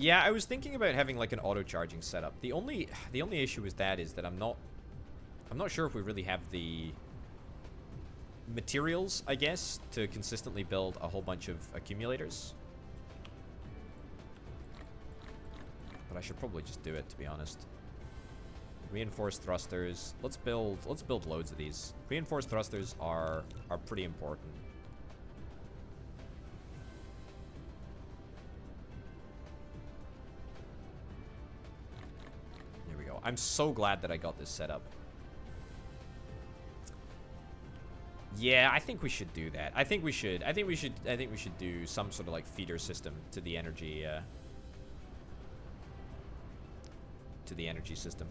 Yeah, I was thinking about having like an auto charging setup. The only issue with that is that I'm not sure if we really have the materials, I guess, to consistently build a whole bunch of accumulators. But I should probably just do it, to be honest. Reinforced thrusters. Let's build loads of these. Reinforced thrusters are pretty important. There we go. I'm so glad that I got this set up. Yeah, I think we should do that. I think we should do some sort of like feeder system to the energy system.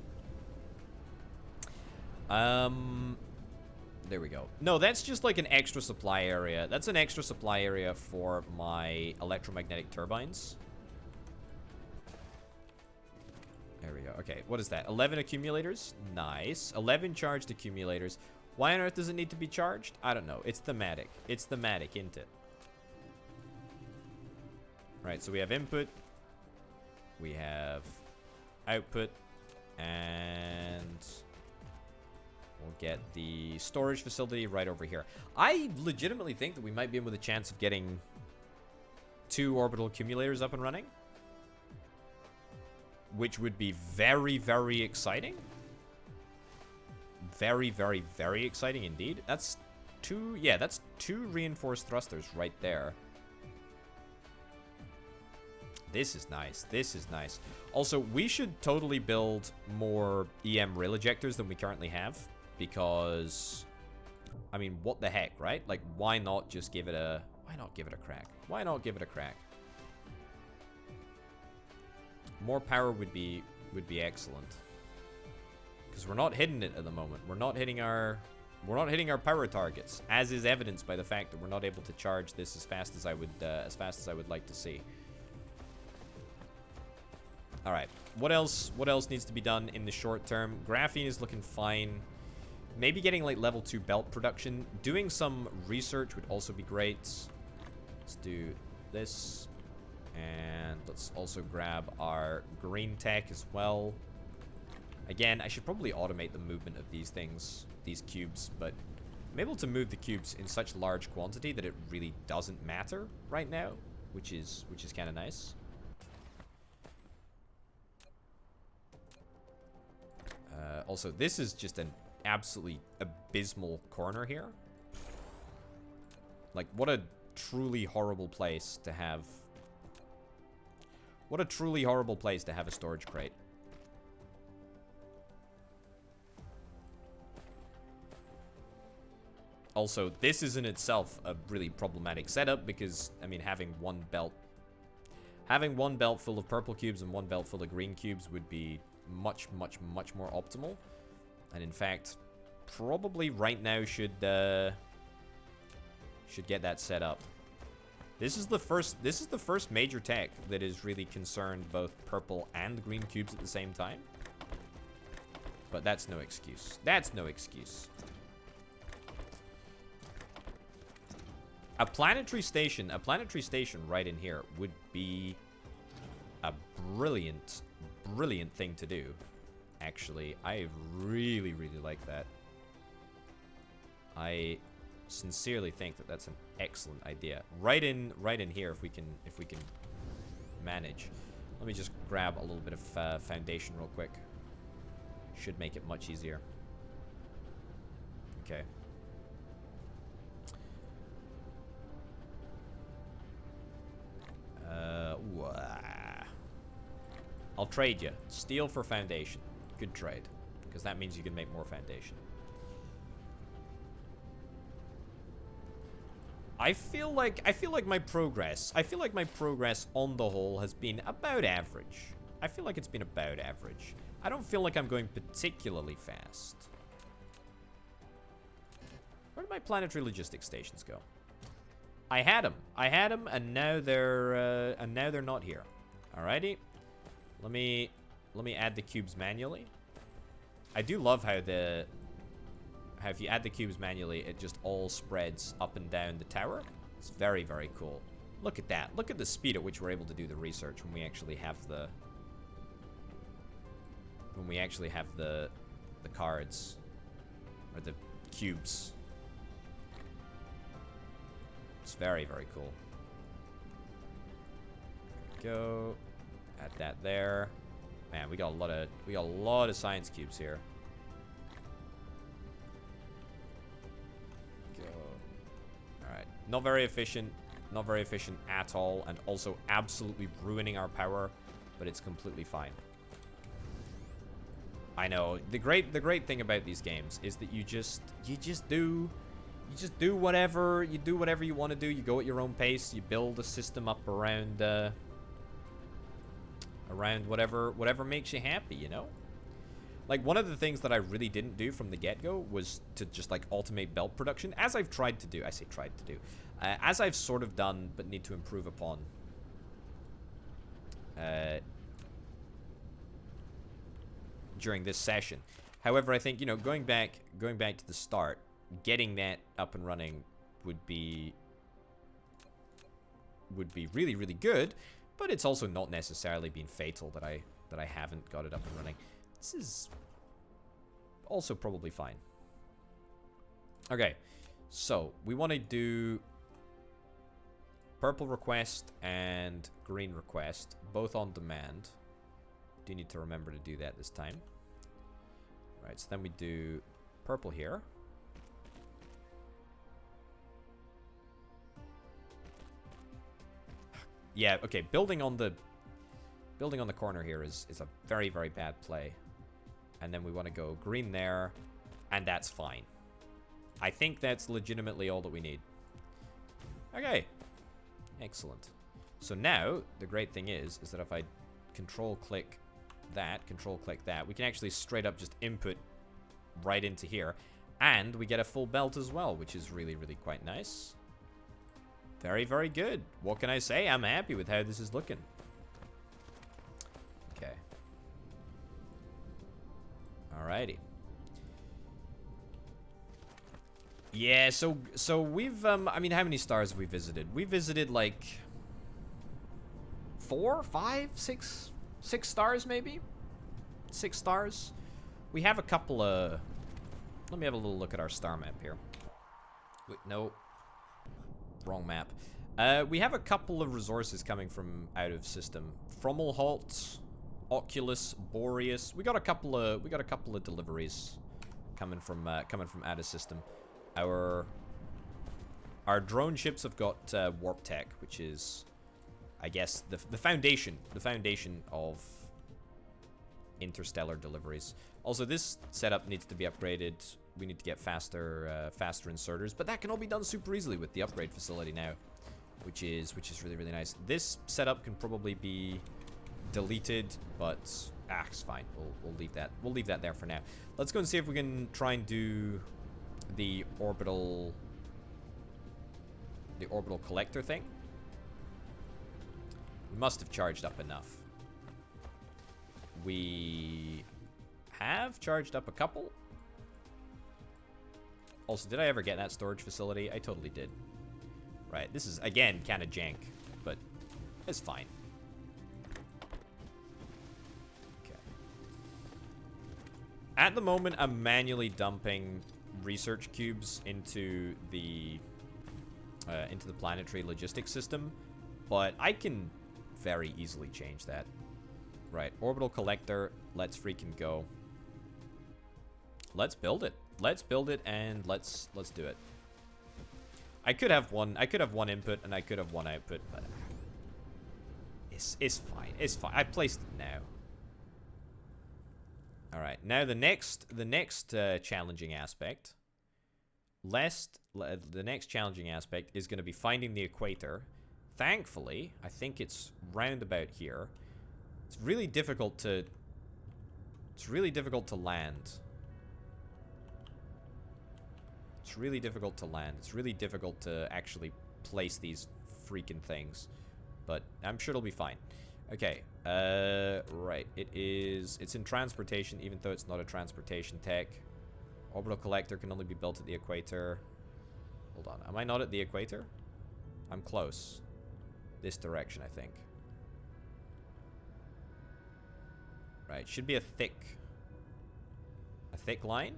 There we go. No, that's just like an extra supply area. That's an extra supply area for my electromagnetic turbines. There we go. Okay, what is that? 11 accumulators? Nice. 11 charged accumulators. Why on earth does it need to be charged? I don't know. It's thematic. It's thematic, isn't it? Right, so we have input. We have output. And we'll get the storage facility right over here. I legitimately think that we might be in with a chance of getting 2 orbital accumulators up and running. Which would be very, very exciting. Very, very, very exciting indeed. That's 2, yeah, that's 2 reinforced thrusters right there. This is nice. This is nice. Also, we should totally build more EM rail ejectors than we currently have. Because, I mean, what the heck, right? Like, why not just give it a... Why not give it a crack? Why not give it a crack? More power would be excellent. Because we're not hitting it at the moment. We're not hitting our power targets, as is evidenced by the fact that we're not able to charge this as fast as I would like to see. All right, what else needs to be done in the short term? Graphene is looking fine. Maybe getting like level 2 belt production. Doing some research would also be great. Let's do this. And let's also grab our green tech as well. Again, I should probably automate the movement of these things, these cubes, but I'm able to move the cubes in such large quantity that it really doesn't matter right now, which is kind of nice. Also, this is just an absolutely abysmal corner here. Like, what a truly horrible place to have... What a truly horrible place to have a storage crate. Also, this is in itself a really problematic setup because, I mean, having one belt full of purple cubes and one belt full of green cubes would be much, much, much more optimal. And in fact, probably right now should get that set up. This is the first major tech that is really concerned both purple and green cubes at the same time. But that's no excuse. That's no excuse. A planetary station right in here would be a brilliant, brilliant thing to do. Actually, I really, really like that. I sincerely think that that's an excellent idea. Right in here, if we can manage. Let me just grab a little bit of foundation real quick. Should make it much easier. Okay. I'll trade you. Steel for foundation. Good trade. Because that means you can make more foundation. I feel like my progress on the whole has been about average. I feel like it's been about average. I don't feel like I'm going particularly fast. Where did my planetary logistics stations go? I had them, and now they're not here. Alrighty, let me add the cubes manually. I do love how if you add the cubes manually, it just all spreads up and down the tower. It's very, very cool. Look at that. Look at the speed at which we're able to do the research when we actually have the... When we actually have the cards. Or the cubes. It's very, very cool. Go. Add that there. Man, we got a lot of science cubes here. Go. Alright. Not very efficient. Not very efficient at all. And also absolutely ruining our power. But it's completely fine. I know. The great thing about these games is that you just do whatever you want to do. You go at your own pace. You build a system up around whatever makes you happy, you know? Like, one of the things that I really didn't do from the get-go was to just, like, automate belt production, as I've tried to do. I say tried to do. As I've sort of done, but need to improve upon. During this session. However, I think, you know, going back to the start, getting that up and running would be really, really good, but it's also not necessarily been fatal that I haven't got it up and running. This is also probably fine. Okay, so we want to do purple request and green request, both on demand. Do need to remember to do that this time. Right, so then we do purple here. Yeah, okay, building on the corner here is a very, very bad play. And then we want to go green there, and that's fine. I think that's legitimately all that we need. Okay. Excellent. So now, the great thing is that if I control-click that, we can actually straight up just input right into here. And we get a full belt as well, which is really, really quite nice. Very, very good. What can I say? I'm happy with how this is looking. Okay. Alrighty. Yeah, so we've, I mean, how many stars have we visited? We visited, like, 4, 5, 6 stars, maybe? 6 stars. We have a couple of... Let me have a little look at our star map here. Wait, no. Wrong map. We have a couple of resources coming from out of system. Fomalhaut, Oculus, Boreas. We got a couple of deliveries coming from out of system. Our drone ships have got warp tech, which is, I guess, the foundation of interstellar deliveries. Also, this setup needs to be upgraded. We need to get faster inserters, but that can all be done super easily with the upgrade facility now, which is really, really nice. This setup can probably be deleted, but it's fine. We'll leave that. We'll leave that there for now. Let's go and see if we can try and do the orbital collector thing. We must have charged up enough. We have charged up a couple. Also, did I ever get that storage facility? I totally did. Right, this is, again, kind of jank, but it's fine. Okay. At the moment, I'm manually dumping research cubes into the planetary logistics system, but I can very easily change that. Right, orbital collector, let's freaking go. Let's build it. Let's build it and let's do it. I could have one input and I could have one output, but it's fine. It's fine. I placed it now. All right. Now the next challenging aspect. The next challenging aspect is going to be finding the equator. Thankfully, I think it's round about here. It's really difficult to land. It's really difficult to land. It's really difficult to actually place these freaking things. But I'm sure it'll be fine. Okay. Right. It's in transportation, even though it's not a transportation tech. Orbital collector can only be built at the equator. Hold on. Am I not at the equator? I'm close. This direction, I think. Right, should be a thick line.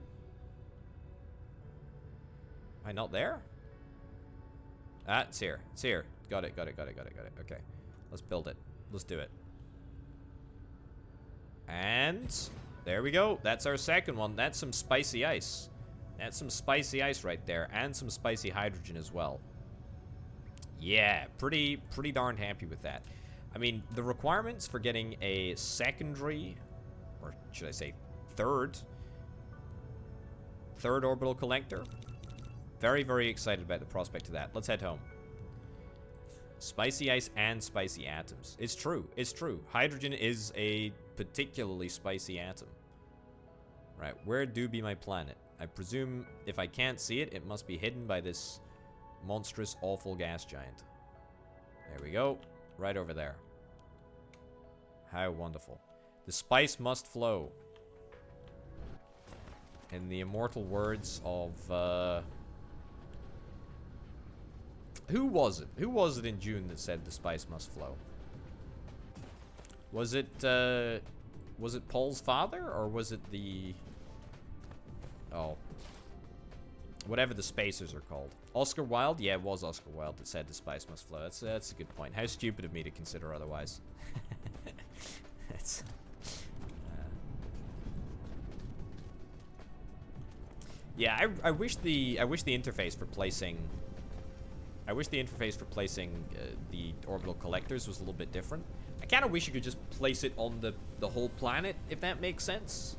Am I not there? Ah, it's here. It's here. Got it. Okay. Let's build it. Let's do it. And there we go. That's our second one. That's some spicy ice. That's some spicy ice right there. And some spicy hydrogen as well. Yeah, pretty darn happy with that. I mean, the requirements for getting a secondary, or should I say third orbital collector. Very, very excited about the prospect of that. Let's head home. Spicy ice and spicy atoms. It's true. It's true. Hydrogen is a particularly spicy atom. Right, where do be my planet? I presume if I can't see it, it must be hidden by this monstrous, awful gas giant. There we go. Right over there. How wonderful. The spice must flow. In the immortal words of, who was it? Who was it in June that said the spice must flow? Was it Paul's father? Or was it the... Oh. Whatever the spacers are called. Oscar Wilde? Yeah, it was Oscar Wilde that said the spice must flow. That's a good point. How stupid of me to consider otherwise. That's... Yeah, I wish the interface for placing... I wish the interface for placing the orbital collectors was a little bit different. I kind of wish you could just place it on the whole planet, if that makes sense.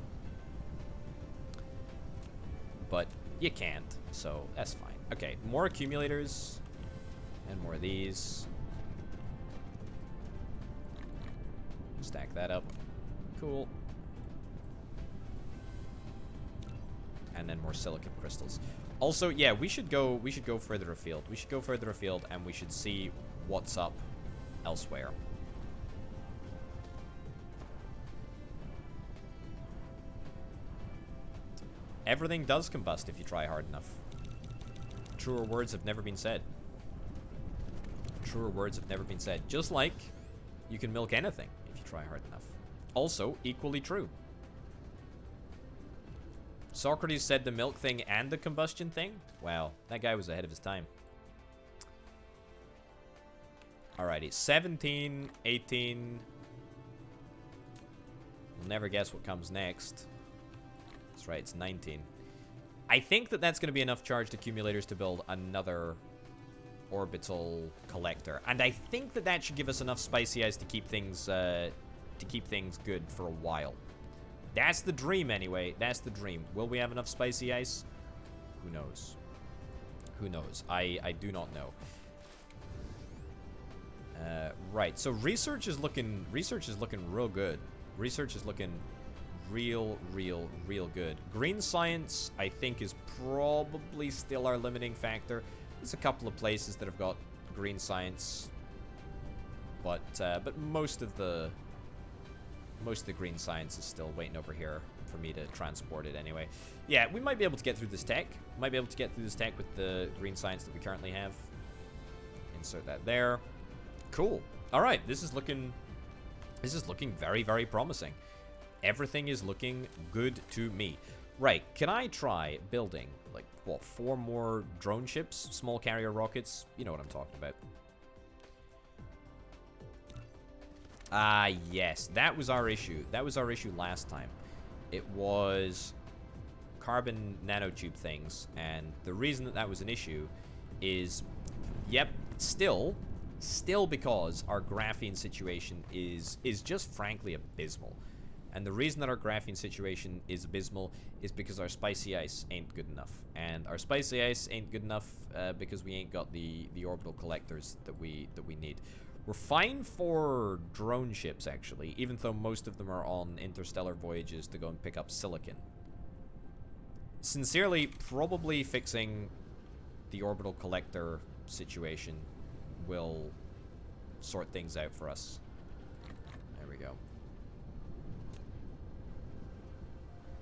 But you can't, so that's fine. Okay, more accumulators. And more of these. Stack that up. Cool. And then more silicon crystals. Also, yeah, we should go further afield. We should go further afield and we should see what's up elsewhere. Everything does combust if you try hard enough. Truer words have never been said. Truer words have never been said. Just like you can milk anything if you try hard enough. Also, equally true. Socrates said the milk thing and the combustion thing? Wow, that guy was ahead of his time. Alrighty, 17, 18. We'll never guess what comes next. That's right, it's 19. I think that that's going to be enough charged accumulators to build another orbital collector. And I think that that should give us enough spicy ice to keep things good for a while. That's the dream, anyway. That's the dream. Will we have enough spicy ice? Who knows? Who knows? I do not know. Right. So research is looking real good. Research is looking real good. Green science, I think, is probably still our limiting factor. There's a couple of places that have got green science, but most of the green science is still waiting over here for me to transport it anyway. Yeah, we might be able to get through this tech. Might be able to get through this tech with the green science that we currently have. Insert that there. Cool. All right, this is looking very, very promising. Everything is looking good to me. Right, can I try building, like, what, 4 more drone ships? Small carrier rockets? You know what I'm talking about. Ah, yes. That was our issue. That was our issue last time. It was carbon nanotube things. And the reason that that was an issue is, yep, still because our graphene situation is just frankly abysmal. And the reason that our graphene situation is abysmal is because our spicy ice ain't good enough. And our spicy ice ain't good enough because we ain't got the orbital collectors that we need. We're fine for drone ships, actually, even though most of them are on interstellar voyages to go and pick up silicon. Sincerely, probably fixing the orbital collector situation will sort things out for us. There we go.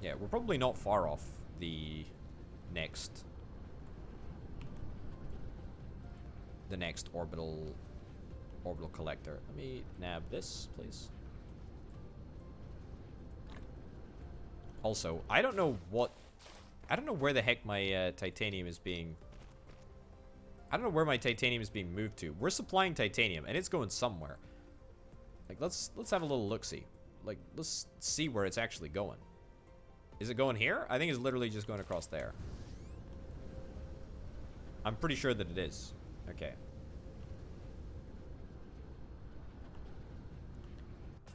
Yeah, we're probably not far off the next orbital collector. Let me nab this, please. Also, I don't know where the heck my titanium is being... I don't know where my titanium is being moved to. We're supplying titanium, and it's going somewhere. Like, let's have a little look-see. Like, let's see where it's actually going. Is it going here? I think it's literally just going across there. I'm pretty sure that it is. Okay.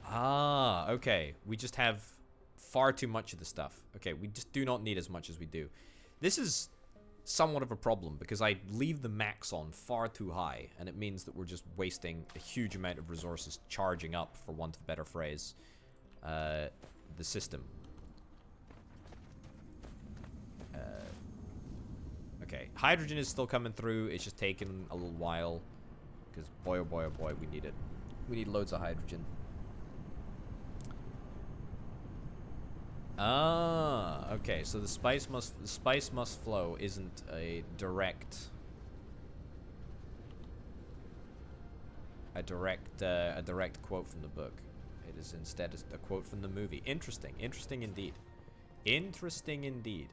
Ah, okay. We just have far too much of the stuff. Okay, we just do not need as much as we do. This is somewhat of a problem because I leave the max on far too high, and it means that we're just wasting a huge amount of resources charging up, for want of a better phrase, the system. Okay, hydrogen is still coming through. It's just taking a little while because boy, oh boy, we need it. We need loads of hydrogen. Ah, okay. So the spice must flow isn't a direct quote from the book. It is instead a quote from the movie. Interesting indeed. Interesting indeed.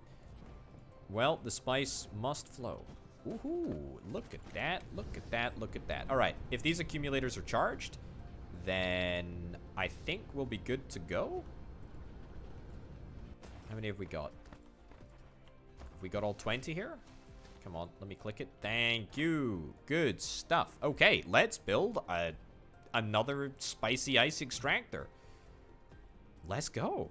Well, the spice must flow. Woohoo! Look at that! Look at that! Look at that! All right. If these accumulators are charged, then I think we'll be good to go. How many have we got? Have we got all 20 here? Come on, let me click it. Thank you. Good stuff. Okay, let's build another spicy ice extractor. Let's go.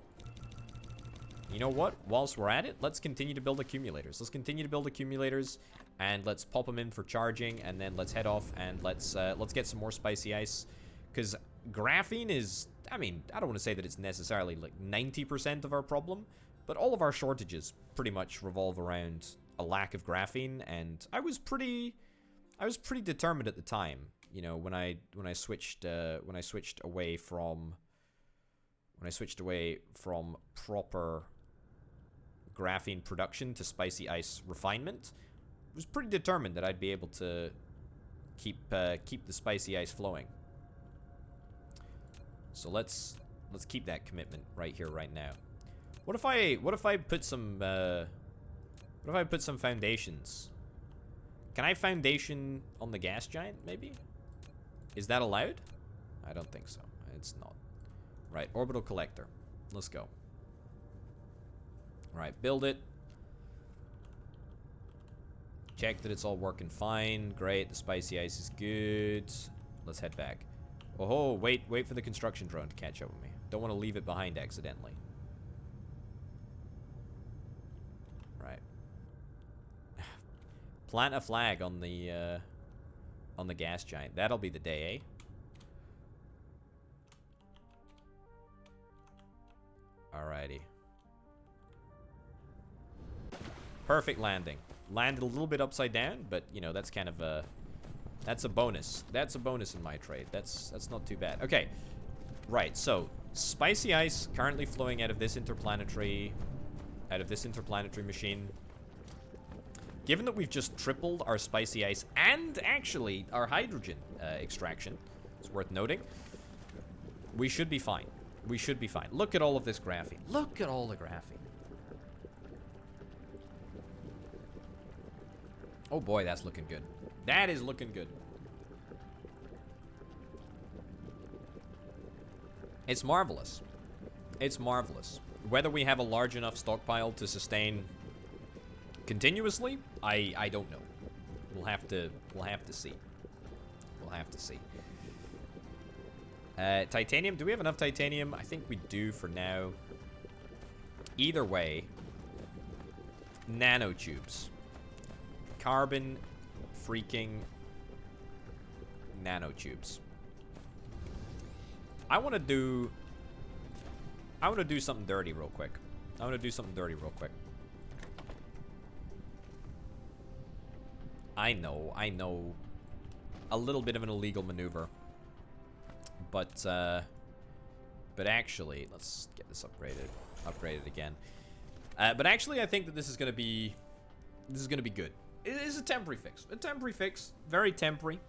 You know what? Whilst we're at it, let's continue to build accumulators. Let's continue to build accumulators, and let's pop them in for charging, and then let's head off and let's get some more spicy ice. Because graphene is, I mean, I don't want to say that it's necessarily like 90% of our problem, but all of our shortages pretty much revolve around a lack of graphene, and I was pretty determined at the time, you know, when I switched away from proper graphene production to spicy ice refinement. I was pretty determined that I'd be able to keep the spicy ice flowing. So let's keep that commitment right here, right now. What if I put some foundations? Can I foundation on the gas giant, maybe? Is that allowed? I don't think so. It's not. Right, orbital collector. Let's go. Alright, build it. Check that it's all working fine. Great, the spicy ice is good. Let's head back. Oh, wait for the construction drone to catch up with me. Don't want to leave it behind accidentally. Right. Plant a flag on the gas giant. That'll be the day, eh? Alrighty. Perfect landing. Landed a little bit upside down, but you know, that's kind of a... That's a bonus. That's a bonus in my trade. That's not too bad. Okay. Right, so spicy ice currently flowing out of this interplanetary machine. Given that we've just tripled our spicy ice and actually our hydrogen extraction, it's worth noting, we should be fine. We should be fine. Look at all of this graphene. Look at all the graphene. Oh boy, that's looking good. That is looking good. It's marvelous. It's marvelous. Whether we have a large enough stockpile to sustain continuously, I don't know. We'll have to see. We'll have to see. Titanium. Do we have enough titanium? I think we do for now. Either way, nanotubes. Carbon freaking nanotubes. I want to do something dirty real quick. I know. A little bit of an illegal maneuver. But actually, let's get this upgraded again. But actually, I think that this is gonna be good. It is a temporary fix. Very temporary.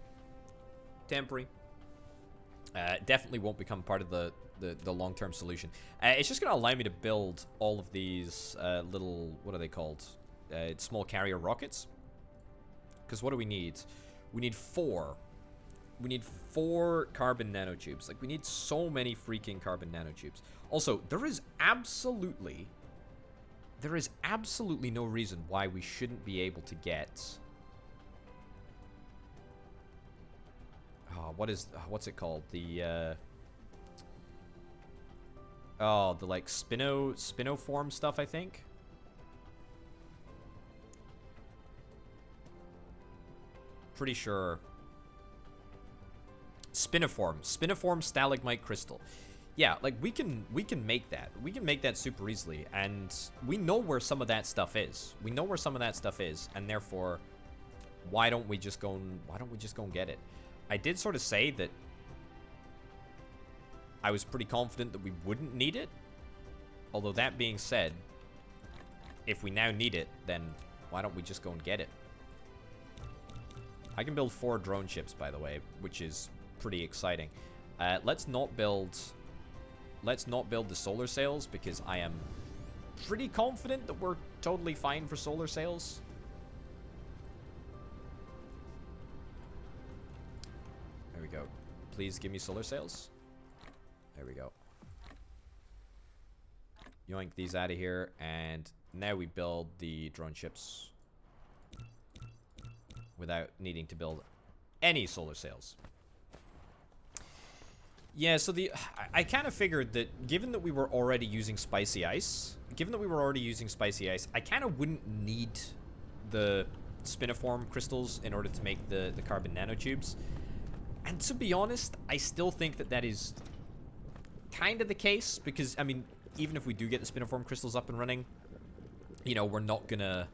Definitely won't become part of the long-term solution. It's just going to allow me to build all of these little, what are they called? Small carrier rockets. Because what do we need? We need 4. We need 4 carbon nanotubes. Like, we need so many freaking carbon nanotubes. Also, there is absolutely no reason why we shouldn't be able to get... Oh, what's it called? The, oh, the, like, spinoform stuff, I think? Pretty sure... Spiniform stalagmite crystal. Yeah, like, we can make that. We can make that super easily, and we know where some of that stuff is. We know where some of that stuff is, and therefore, why don't we just go and get it? I did sort of say that I was pretty confident that we wouldn't need it. Although that being said, if we now need it, then why don't we just go and get it? I can build 4 drone ships, by the way, which is pretty exciting. Let's not build the solar sails, because I am pretty confident that we're totally fine for solar sails. There we go. Please give me solar sails. There we go. Yoink these out of here, and now we build the drone ships without needing to build any solar sails. Yeah, so I kind of figured that given that we were already using spicy ice, I kind of wouldn't need the spiniform crystals in order to make the carbon nanotubes. And to be honest, I still think that that is kind of the case, because, I mean, even if we do get the spiniform crystals up and running, you know, we're not gonna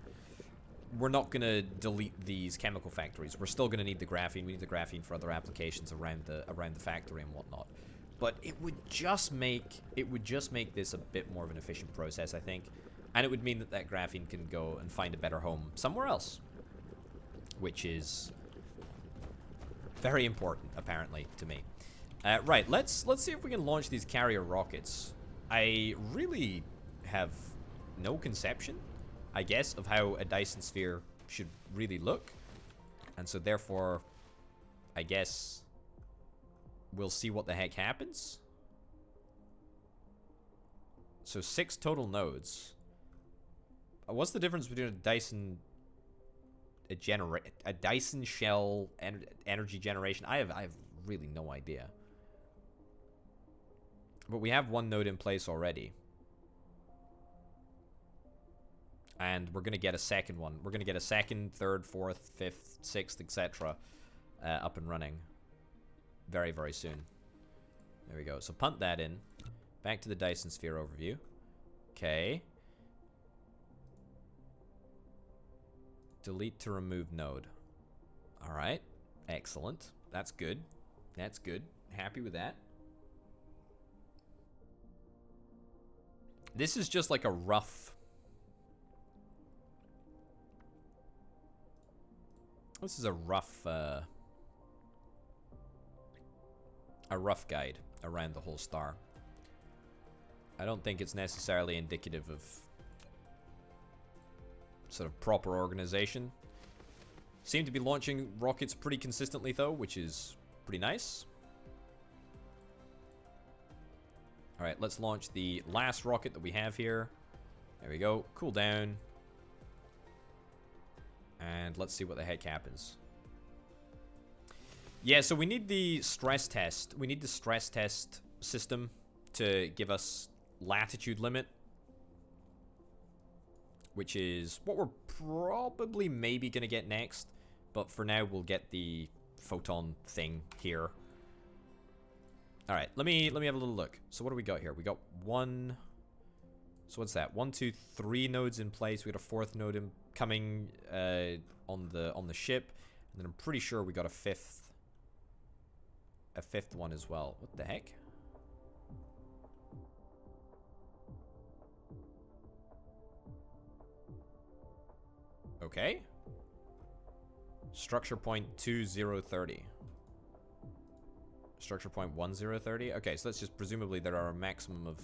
delete these chemical factories. We're still gonna need the graphene. We need the graphene for other applications around the factory and whatnot. But it would just make this a bit more of an efficient process, I think, and it would mean that graphene can go and find a better home somewhere else, which is very important, apparently, to me. Right, let's see if we can launch these carrier rockets. I really have no conception, I guess, of how a Dyson Sphere should really look. And so therefore, I guess we'll see what the heck happens. So 6 total nodes. What's the difference between a Dyson shell energy generation? I have really no idea. But we have 1 node in place already. And we're going to get a second one. We're going to get a second, third, fourth, fifth, sixth, etc. Up and running very, very soon. There we go. So punt that in. Back to the Dyson Sphere overview. Okay. Delete to remove node. Alright. Excellent. That's good. That's good. Happy with that. This is just like a rough... This is a rough guide around the whole star. I don't think it's necessarily indicative of sort of proper organization. Seem to be launching rockets pretty consistently though, which is pretty nice. Alright, let's launch the last rocket that we have here. There we go. Cool down. And let's see what the heck happens. Yeah, so we need the stress test. We need the stress test system to give us latitude limit, which is what we're probably maybe going to get next. But for now, we'll get the photon thing here. All right, let me have a little look. So what do we got here? We got 1... So what's that? 1, 2, 3 nodes in place. We got a 4th node coming on the ship, and then I'm pretty sure we got a fifth one as well. What the heck? Okay. Structure point 2030. Structure point 1030. Okay, so that's just presumably there are a maximum of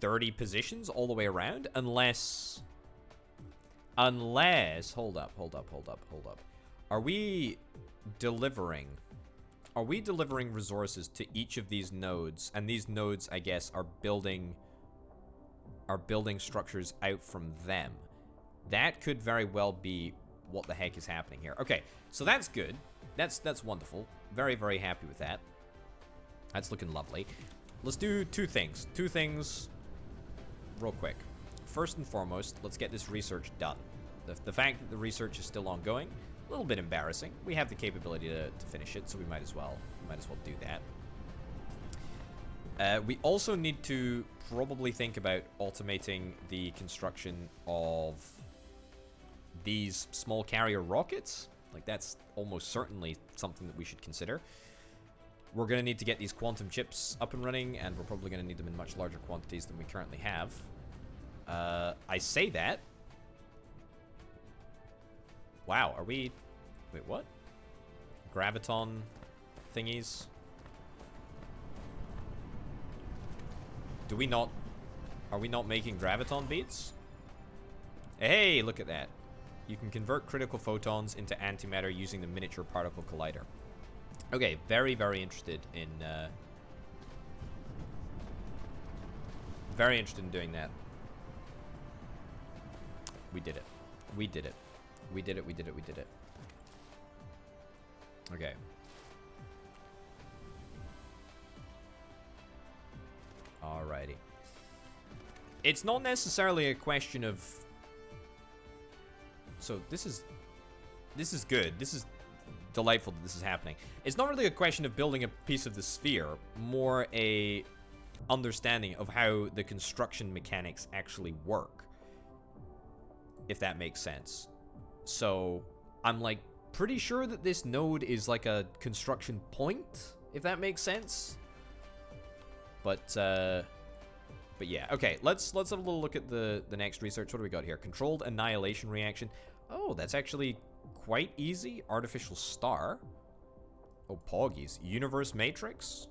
30 positions all the way around, unless hold up. Are we delivering resources to each of these nodes, and these nodes, I guess, are building structures out from them? That could very well be what the heck is happening here. Okay, so that's good. That's wonderful. Very, very happy with that. That's looking lovely. Let's do two things. Two things real quick. First and foremost, let's get this research done. The fact that the research is still ongoing, a little bit embarrassing. We have the capability to finish it, so we might as well do that. We also need to probably think about automating the construction of these small carrier rockets. Like, that's almost certainly something that we should consider. We're going to need to get these quantum chips up and running, and we're probably going to need them in much larger quantities than we currently have. I say that. Wow, are we... Wait, what? Graviton thingies? Do we not... Are we not making graviton beads? Hey, look at that. You can convert critical photons into antimatter using the miniature particle collider. Okay, very, very interested in... very interested in doing that. We did it. We did it. We did it, we did it, we did it. Okay. Alrighty. It's not necessarily a question of... So this is good. This is delightful that this is happening. It's not really a question of building a piece of the sphere, more a understanding of how the construction mechanics actually work, if that makes sense. So I'm like pretty sure that this node is like a construction point, if that makes sense. But yeah, okay, let's have a little look at the next research. What do we got here? Controlled annihilation reaction. Oh, that's actually quite easy. Artificial star. Oh, Poggies. Universe matrix.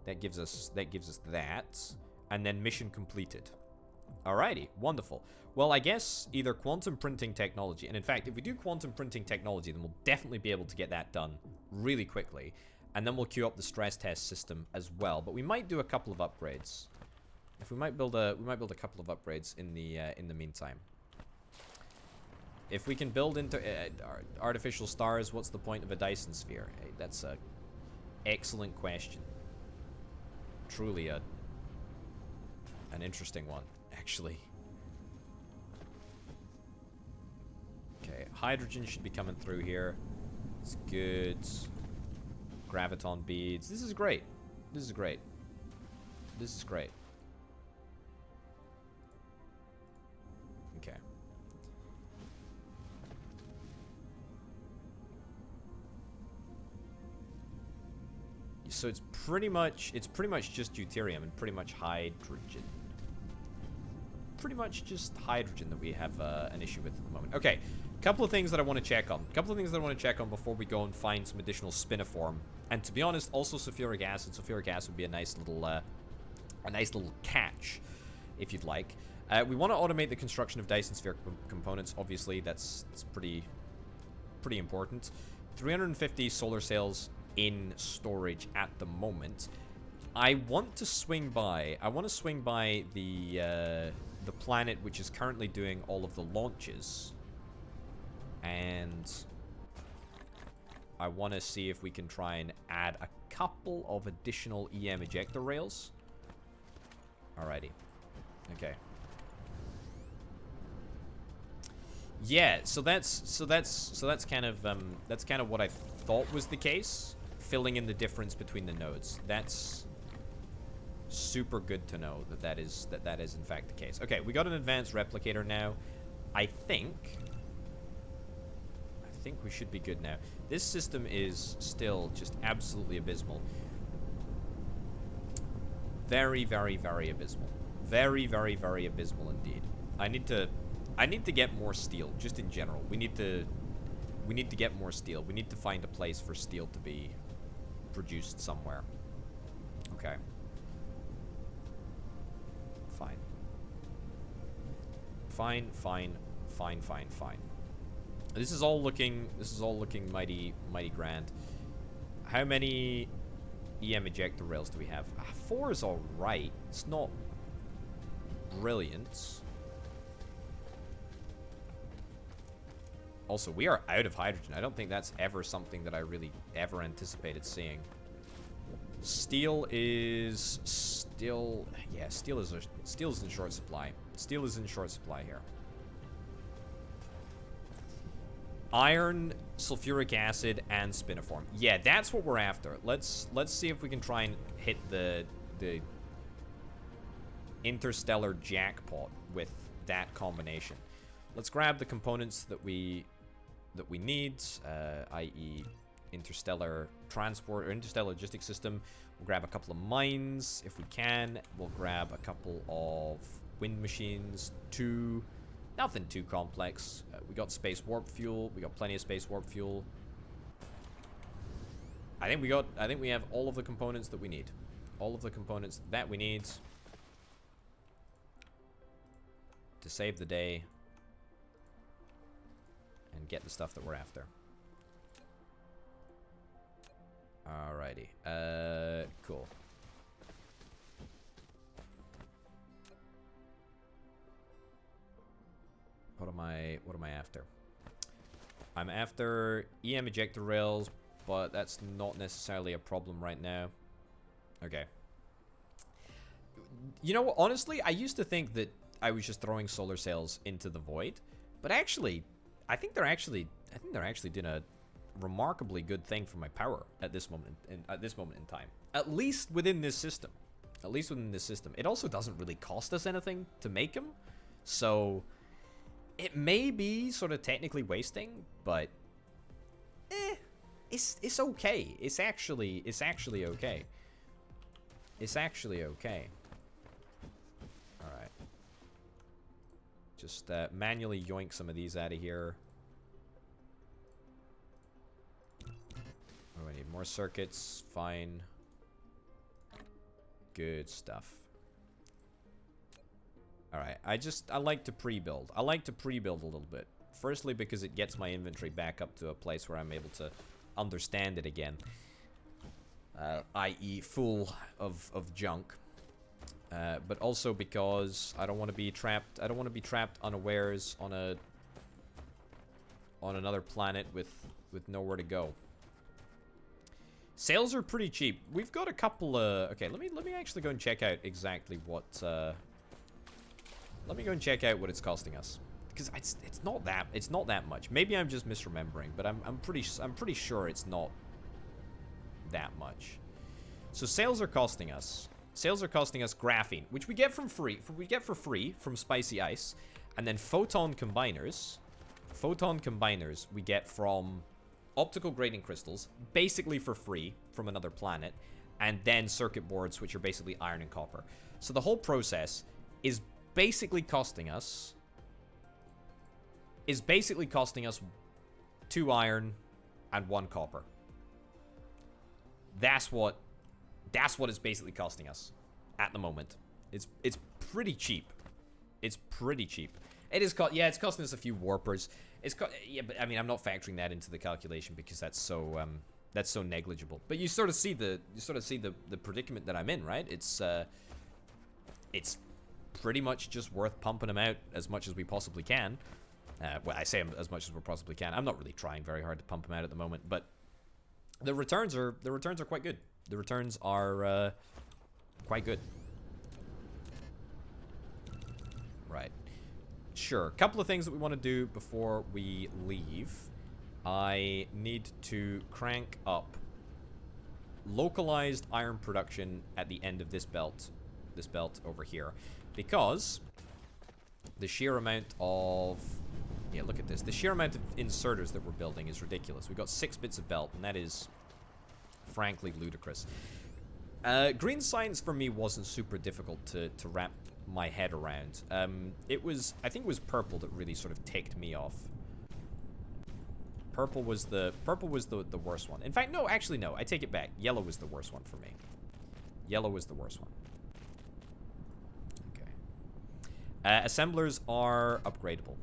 That gives us that. And then mission completed. Alrighty, wonderful. Well, I guess either quantum printing technology, and in fact, if we do quantum printing technology, then we'll definitely be able to get that done really quickly. And then we'll queue up the stress test system as well. But we might do a couple of upgrades. If we might build a couple of upgrades in the meantime. If we can build into artificial stars, what's the point of a Dyson sphere? Hey, that's a excellent question. Truly an interesting one, actually. Okay, hydrogen should be coming through here. It's good. Graviton beads. This is great. This is great. This is great. Okay. So it's pretty much just deuterium and pretty much hydrogen. Pretty much just hydrogen that we have an issue with at the moment. Okay, couple of things that I want to check on. Before we go and find some additional spiniform. And to be honest, also sulfuric acid. Sulfuric acid would be a nice little catch, if you'd like. We want to automate the construction of Dyson Sphere components. Obviously, that's pretty important. 350 solar cells in storage at the moment. I want to swing by the planet which is currently doing all of the launches, and I want to see if we can try and add a couple of additional EM ejector rails. Alrighty. Okay. Yeah, so that's kind of what I thought was the case, filling in the difference between the nodes. That's super good to know that is in fact the case. Okay, we got an advanced replicator now. I think we should be good now. This system is still just absolutely abysmal. Very, very, very abysmal. Very, very, very abysmal indeed. I need to get more steel, just in general. We need to We need to get more steel. We need to find a place for steel to be produced somewhere. Okay. Fine. Fine. This is all looking mighty grand. How many EM ejector rails do we have? 4 is alright. It's not brilliant. Also, we are out of hydrogen. I don't think that's ever something that I really ever anticipated seeing. Steel is still... Yeah, steel is in short supply. Steel is in short supply here. Iron, sulfuric acid, and spiniform. Yeah, that's what we're after. Let's see if we can try and hit the interstellar jackpot with that combination. Let's grab the components that we need, i.e. interstellar transport or interstellar logistics system. We'll grab a couple of mines if we can. We'll grab a couple of wind machines. 2. Nothing too complex. We got space warp fuel. We got plenty of space warp fuel. I think we have all of the components that we need. All of the components that we need to save the day and get the stuff that we're after. Alrighty. Cool. What am I after? I'm after EM ejector rails, but that's not necessarily a problem right now. Okay. You know what? Honestly, I used to think that I was just throwing solar sails into the void, but actually, I think they're actually doing a remarkably good thing for my power at this moment in time. At least within this system. At least within this system. It also doesn't really cost us anything to make them, so it may be sort of technically wasting, but it's okay. It's actually okay. It's actually okay. All right. Just manually yoink some of these out of here. Oh, I need more circuits. Fine. Good stuff. Alright, I like to pre-build. I like to pre-build a little bit. Firstly, because it gets my inventory back up to a place where I'm able to understand it again. I.e. full of junk. But also because I don't want to be trapped. I don't want to be trapped unawares on another planet with nowhere to go. Sales are pretty cheap. We've got a couple okay, let me actually go and check out exactly what let me go and check out what it's costing us, because it's not that much. Maybe I'm just misremembering, but I'm pretty sure it's not that much. So sales are costing us graphene, which we get for free from Spicy Ice, and then photon combiners we get from optical grating crystals, basically for free from another planet, and then circuit boards, which are basically iron and copper. So the whole process is basically costing us 2 iron and 1 copper. That's what it's basically costing us at the moment. It's pretty cheap. It's pretty cheap. It's costing us a few warpers. Yeah, but I mean, I'm not factoring that into the calculation because that's so negligible. But you sort of see the predicament that I'm in, right? It's pretty much just worth pumping them out as much as we possibly can. Well, I say as much as we possibly can. I'm not really trying very hard to pump them out at the moment, but the returns are quite good. The returns are quite good. Right. Sure. A couple of things that we want to do before we leave. I need to crank up localized iron production at the end of this belt over here, because the sheer amount of look at this. The sheer amount of inserters that we're building is ridiculous. We've got 6 bits of belt, and that is frankly ludicrous. Green science for me wasn't super difficult to wrap my head around. I think it was purple that really sort of ticked me off. Purple was the worst one. In fact, no, actually no. I take it back. Yellow was the worst one for me. Yellow was the worst one. Okay. Assemblers are upgradable.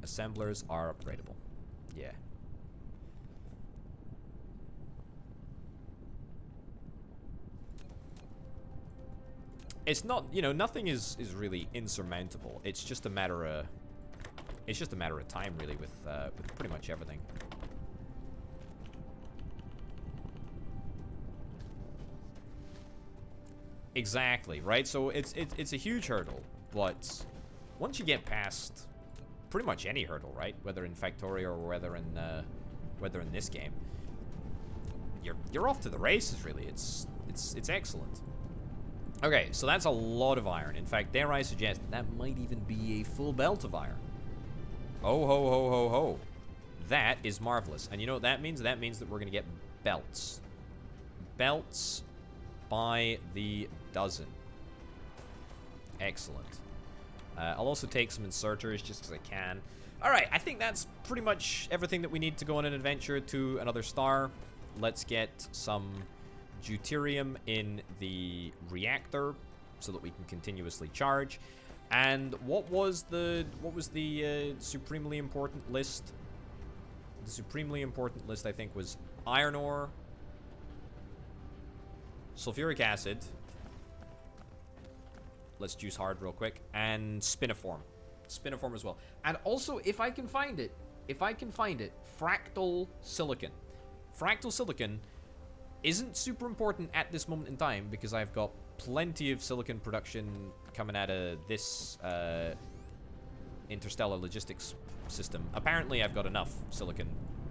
Assemblers are upgradable. Yeah. It's not, you know, nothing is really insurmountable. It's just a matter of time, really, with pretty much everything. Exactly, right? So it's a huge hurdle, but once you get past pretty much any hurdle, right? Whether in Factorio or whether in this game, you're off to the races, really. It's excellent. Okay, so that's a lot of iron. In fact, dare I suggest that might even be a full belt of iron. Oh, ho, ho, ho, ho. That is marvelous. And you know what that means? That means that we're going to get belts. Belts by the dozen. Excellent. I'll also take some inserters just because I can. Alright, I think that's pretty much everything that we need to go on an adventure to another star. Let's get some deuterium in the reactor so that we can continuously charge. And what was the supremely important list? The supremely important list, I think, was iron ore, sulfuric acid. Let's juice hard real quick, and spiniform. Spiniform as well. And also, if I can find it, fractal silicon. Fractal silicon isn't super important at this moment in time because I've got plenty of silicon production coming out of this interstellar logistics system. Apparently, I've got enough silicon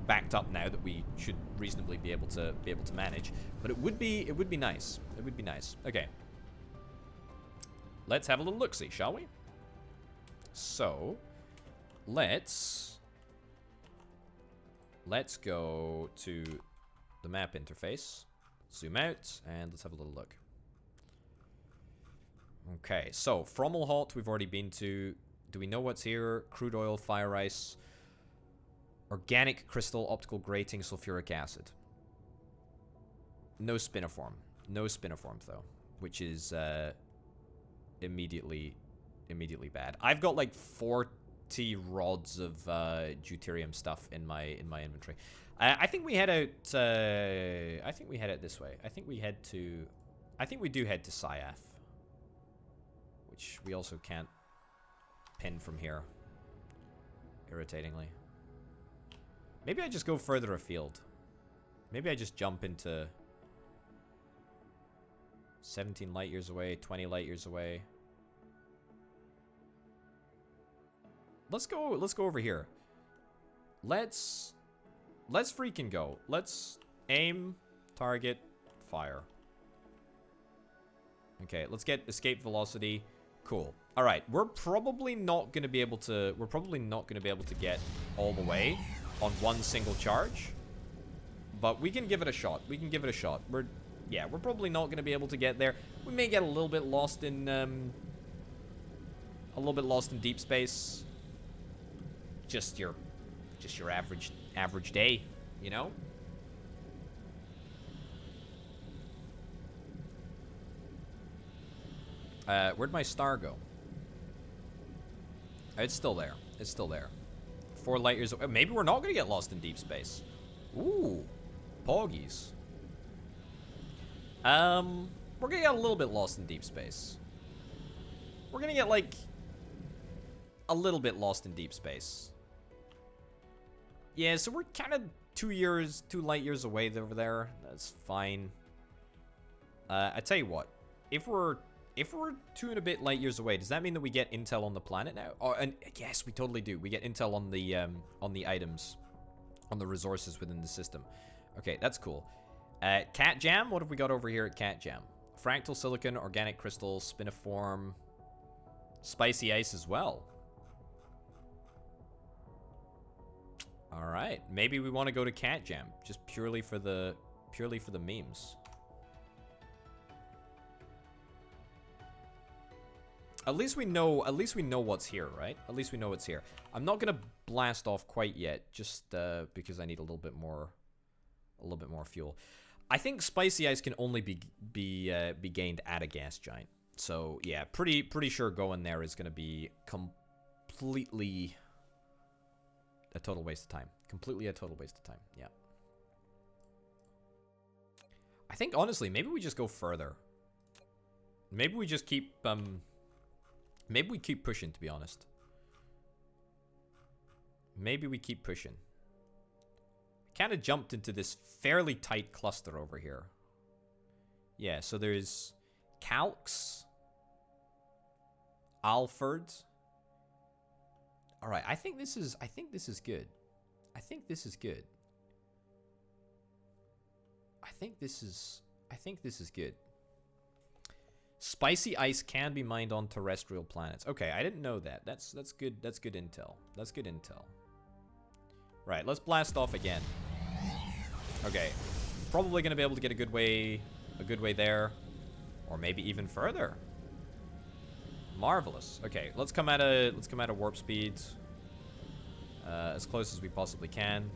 backed up now that we should reasonably be able to manage. But it would be nice. It would be nice. Okay. Let's have a little look-see, shall we? So, let's go to the map interface, zoom out, and let's have a little look. Okay, so Fromelholt we've already been to. Do we know what's here? Crude oil, fire ice, organic crystal, optical grating, sulfuric acid. No spiniform. No spiniform, though, which is immediately bad. I've got like 40 rods of deuterium stuff in my inventory. I think we head out. I think we head out this way. I think we do head to Sciaf, which we also can't pin from here. Irritatingly. Maybe I just go further afield. Maybe I just jump into 17 light years away, 20 light years away. Let's go over here. Let's freaking go. Let's aim, target, fire. Okay, let's get escape velocity. Cool. All right, we're probably not going to be able to get all the way on one single charge, but we can give it a shot. We're probably not going to be able to get there. We may get a little bit lost in deep space. Just your average day, you know? Where'd my star go? It's still there. 4 light years away. Maybe we're not gonna get lost in deep space. Ooh, poggies. We're gonna get a little bit lost in deep space. We're gonna get like a little bit lost in deep space. Yeah, so we're kind of 2 light years away over there. That's fine. I tell you what, if we're 2 and a bit light years away, does that mean that we get intel on the planet now? Oh, and yes, we totally do. We get intel on the items, on the resources within the system. Okay, that's cool. Cat Jam, what have we got over here at Cat Jam? Fractal silicon, organic crystal, spiniform, spicy ice as well. All right, maybe we want to go to Cat Jam just purely for the memes. At least we know what's here, right? At least we know what's here. I'm not gonna blast off quite yet, just because I need a little bit more fuel. I think spicy ice can only be gained at a gas giant. So yeah, pretty sure going there is gonna be completely a total waste of time. Completely a total waste of time. Yeah. I think honestly, maybe we just go further. Maybe we just keep maybe we keep pushing, to be honest. Maybe we keep pushing. Kind of jumped into this fairly tight cluster over here. Yeah, so there's Calx, Alford. All right, I think this is good. I think this is good. I think this is good. Spicy ice can be mined on terrestrial planets. Okay, I didn't know that. That's good. That's good intel. That's good intel. Right, let's blast off again. Okay, probably gonna be able to get a good way there, or maybe even further. Marvelous. Okay, let's come at a warp speed as close as we possibly can.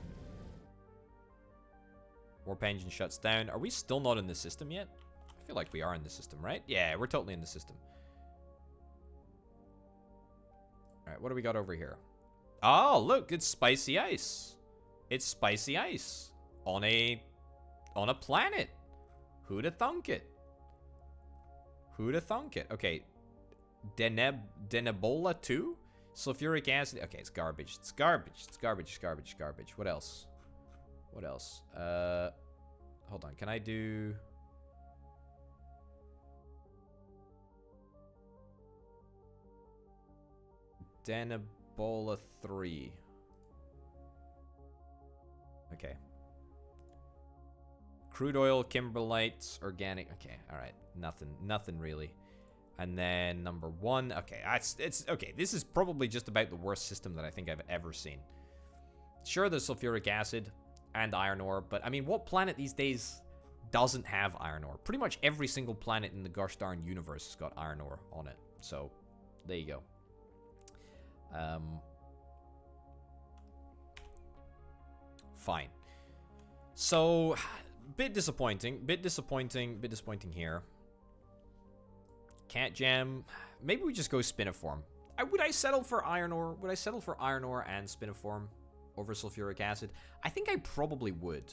Warp engine shuts down. Are we still not in the system yet? I feel like we are in the system, right? Yeah, we're totally in the system. Alright, what do we got over here? Oh, look, it's spicy ice. It's spicy ice. On a planet. Who'da thunk it? Who'da thunk it? Okay. Denebola 2? Sulphuric acid. Okay, it's garbage. It's garbage. It's garbage, garbage, garbage. What else? What else? Hold on. Can I do... Denebola 3. Okay. Crude oil, kimberlites, organic. Okay, all right. Nothing really. And then number 1. Okay, it's okay. This is probably just about the worst system that I think I've ever seen. Sure, there's sulfuric acid and iron ore, but I mean, what planet these days doesn't have iron ore? Pretty much every single planet in the gosh darn universe has got iron ore on it. So, there you go. Fine. So, bit disappointing here. Can't jam. Maybe we just go spiniform. Would I settle for iron ore? Would I settle for iron ore and spiniform over sulfuric acid? I think I probably would.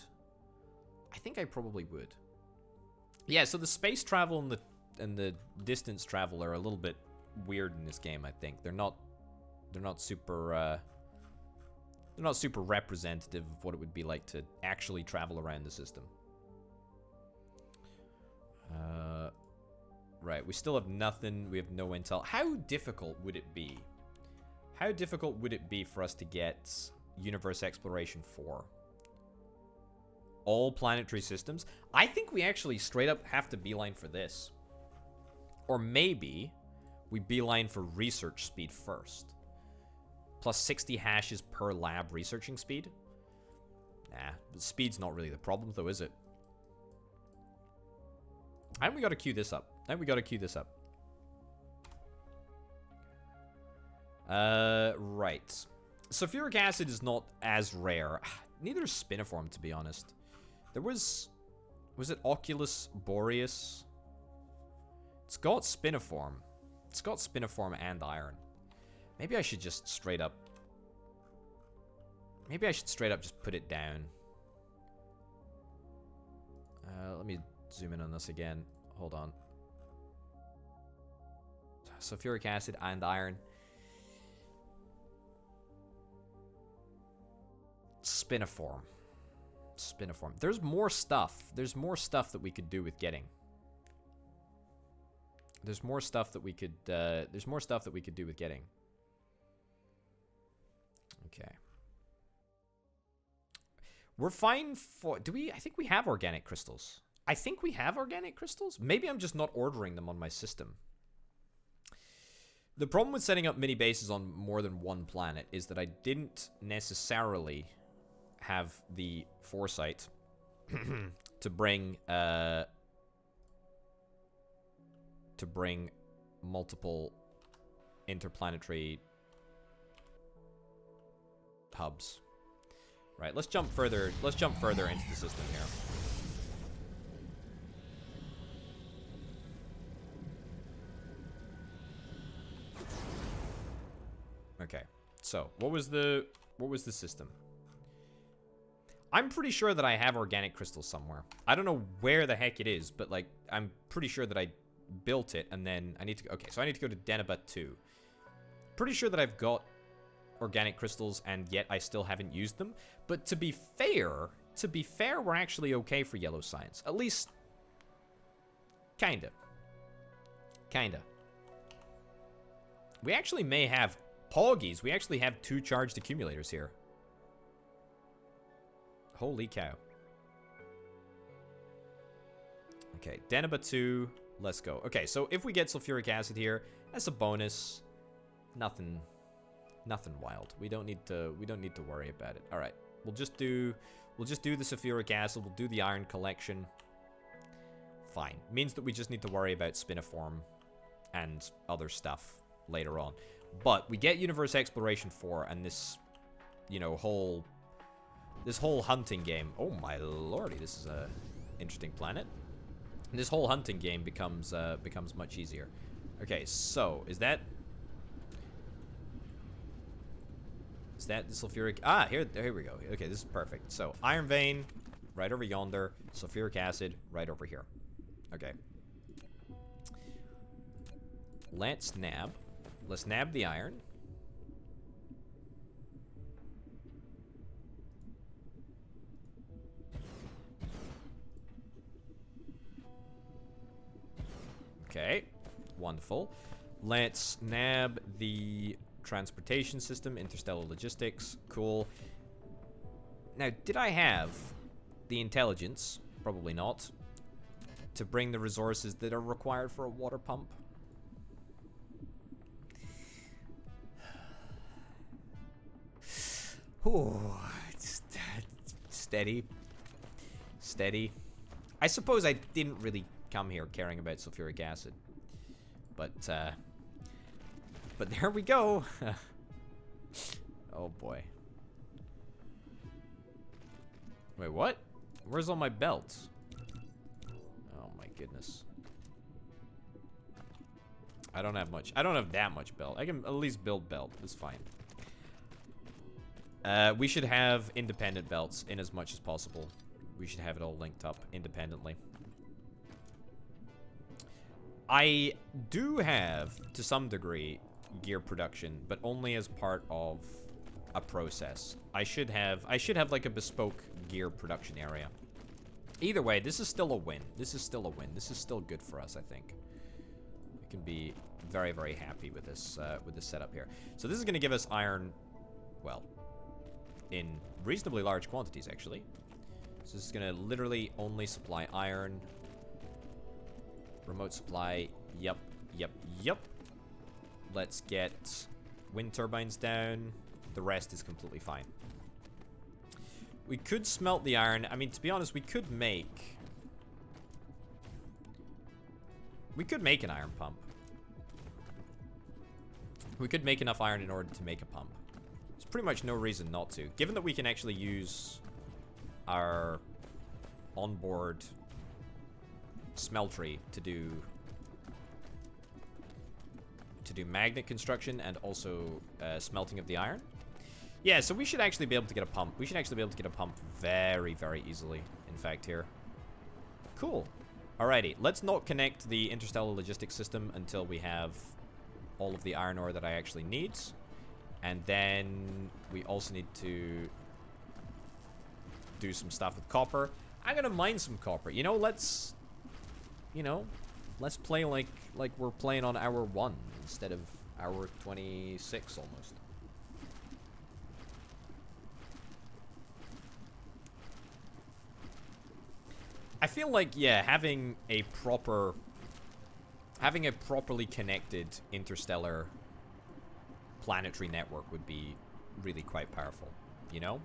Yeah, so the space travel and the distance travel are a little bit weird in this game, I think. They're not super representative of what it would be like to actually travel around the system. Right, we still have nothing. We have no intel. How difficult would it be? How difficult would it be for us to get Universe Exploration 4? All planetary systems? I think we actually straight up have to beeline for this. Or maybe we beeline for research speed first. Plus 60 hashes per lab researching speed? Nah, the speed's not really the problem though, is it? And we gotta queue this up. Right. Sulfuric acid is not as rare. Neither is spiniform, to be honest. There was it Oculus Boreas? It's got spiniform. It's got spiniform and iron. Maybe I should just straight up... Maybe I should straight up just put it down. Let me zoom in on this again. Hold on. Sulfuric acid and iron. Spiniform. Spiniform. There's more stuff. There's more stuff that we could do with getting. There's more stuff that we could do with getting. Okay. We're fine for... I think we have organic crystals. Maybe I'm just not ordering them on my system. The problem with setting up mini bases on more than one planet is that I didn't necessarily have the foresight to bring multiple interplanetary hubs. Right, let's jump further. Let's jump further into the system here. Okay, so what was the system? I'm pretty sure that I have organic crystals somewhere. I don't know where the heck it is, but like I'm pretty sure that I built it, and then I need to. Okay, so I need to go to Deneba 2. Pretty sure that I've got organic crystals, and yet I still haven't used them. But to be fair, we're actually okay for yellow science. At least, kinda. We actually may have Poggies. We actually have 2 charged accumulators here. Holy cow. Okay, Deneba 2. Let's go. Okay, so if we get sulfuric acid here, that's a bonus. Nothing wild. We don't need to worry about it. All right. We'll just do the sulfuric acid. We'll do the iron collection. Fine. Means that we just need to worry about spiniform and other stuff later on. But we get Universe Exploration 4 and this, you know, whole hunting game. Oh my lordy, this is a interesting planet. And this whole hunting game becomes much easier. Okay, so is that the sulfuric? Ah, here we go. Okay, this is perfect. So iron vein, right over yonder. Sulfuric acid, right over here. Okay. Let's nab the iron. Okay, wonderful. Let's nab the transportation system, interstellar logistics. Cool. Now, did I have the intelligence? Probably not. To bring the resources that are required for a water pump? Ooh, steady. I suppose I didn't really come here caring about sulfuric acid, but there we go. Oh boy. Wait, what? Where's all my belts? Oh my goodness. I don't have much. I don't have that much belt. I can at least build belt. It's fine. We should have independent belts in as much as possible. We should have it all linked up independently. I do have, to some degree, gear production, but only as part of a process. I should have like a bespoke gear production area. Either way, this is still a win. This is still good for us, I think. We can be very, very happy with this setup here. So this is going to give us iron, well, in reasonably large quantities, actually. So this is going to literally only supply iron. Remote supply. Yep. Let's get wind turbines down. The rest is completely fine. We could smelt the iron. I mean, to be honest, we could make an iron pump. We could make enough iron in order to make a pump. There's pretty much no reason not to. Given that we can actually use our onboard smeltery to do magnet construction and also smelting of the iron. Yeah, so we should actually be able to get a pump. We should actually be able to get a pump very, very easily, in fact, here. Cool. Alrighty, let's not connect the interstellar logistics system until we have all of the iron ore that I actually need. And then we also need to do some stuff with copper. I'm gonna mine some copper. You know, let's play like we're playing on hour 1 instead of hour 26 almost. I feel like, yeah, having a properly connected interstellar planetary network would be really quite powerful, you know?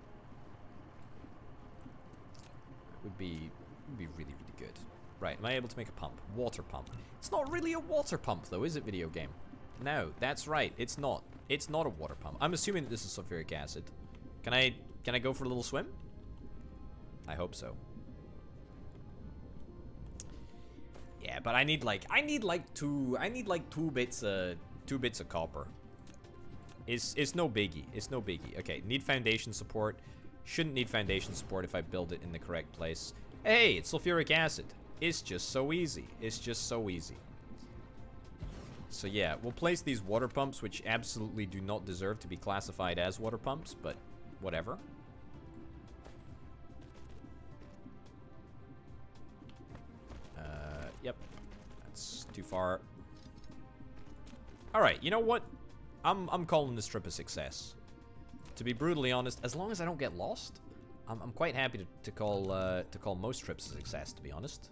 It would be really, really good. Right, am I able to make a pump? Water pump. It's not really a water pump, though, is it, video game? No, that's right. It's not. It's not a water pump. I'm assuming that this is sulfuric acid. Can I go for a little swim? I hope so. Yeah, but I need like two bits of copper. It's no biggie. It's no biggie. Okay, need foundation support. Shouldn't need foundation support if I build it in the correct place. Hey, it's sulfuric acid. It's just so easy. It's just so easy. So yeah, we'll place these water pumps, which absolutely do not deserve to be classified as water pumps, but whatever. Yep. That's too far. Alright, you know what? I'm calling this trip a success. To be brutally honest, as long as I don't get lost, I'm quite happy to call most trips a success, to be honest.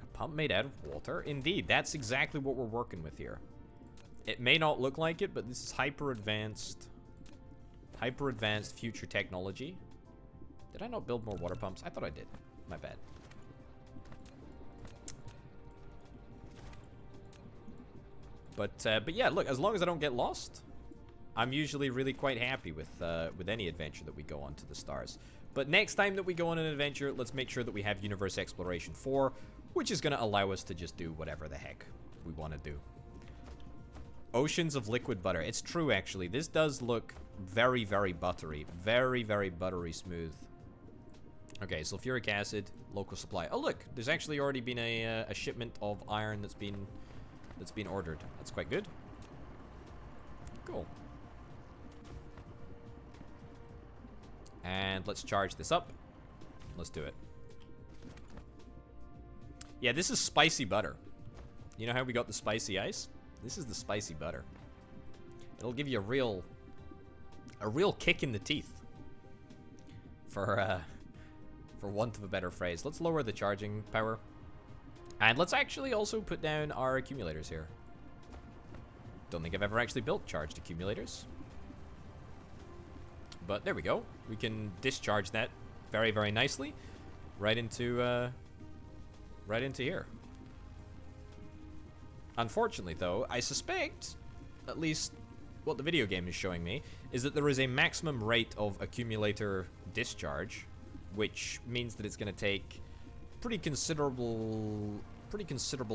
A pump made out of water? Indeed, that's exactly what we're working with here. It may not look like it, but this is hyper advanced future technology. Did I not build more water pumps? I thought I did. My bad. But yeah, look, as long as I don't get lost, I'm usually really quite happy with any adventure that we go on to the stars. But next time that we go on an adventure, let's make sure that we have Universe Exploration 4, which is going to allow us to just do whatever the heck we want to do. Oceans of liquid butter. It's true, actually. This does look very, very buttery. Very, very buttery smooth. Okay, sulfuric acid, local supply. Oh, look, there's actually already been a shipment of iron that's been ordered. That's quite good. Cool. And let's charge this up. Let's do it. Yeah, this is spicy butter. You know how we got the spicy ice? This is the spicy butter. It'll give you a real kick in the teeth. For want of a better phrase. Let's lower the charging power. And let's actually also put down our accumulators here. Don't think I've ever actually built charged accumulators. But there we go. We can discharge that very, very nicely right into here. Unfortunately, though, I suspect, at least what the video game is showing me, is that there is a maximum rate of accumulator discharge, which means that it's going to take pretty considerable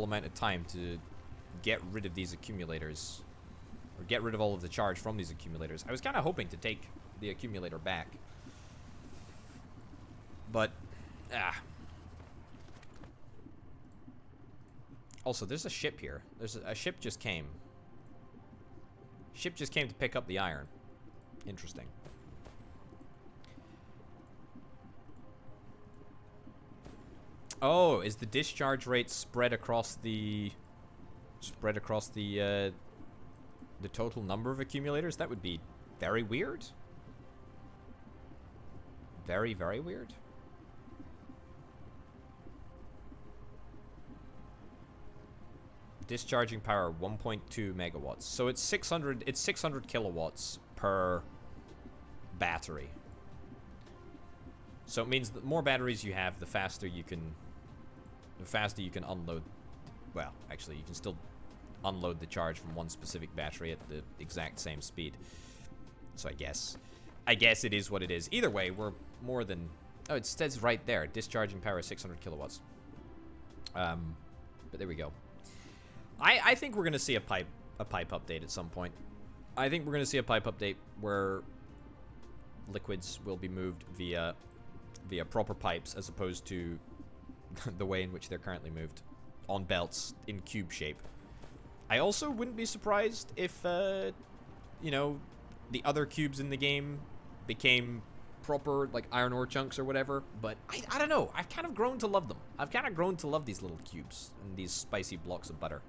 amount of time to get rid of these accumulators, or get rid of all of the charge from these accumulators. I was kind of hoping to take the accumulator back, but Also, there's a ship here. There's a ship just came. Ship just came to pick up the iron. Interesting. Oh, is the discharge rate spread across the total number of accumulators? That would be very weird. Very, very weird. Discharging power 1.2 megawatts. So it's 600 kilowatts per battery. So it means that the more batteries you have, the faster you can unload. Well, actually, you can still unload the charge from one specific battery at the exact same speed. So I guess it is what it is. Either way, we're more than... Oh, it says right there, discharging power 600 kilowatts. But there we go. I think we're gonna see a pipe update at some point. I think we're gonna see a pipe update where liquids will be moved via proper pipes as opposed to the way in which they're currently moved on belts in cube shape. I also wouldn't be surprised if you know, the other cubes in the game became proper like iron ore chunks or whatever, but I don't know. I've kind of grown to love them. I've kind of grown to love these little cubes and these spicy blocks of butter.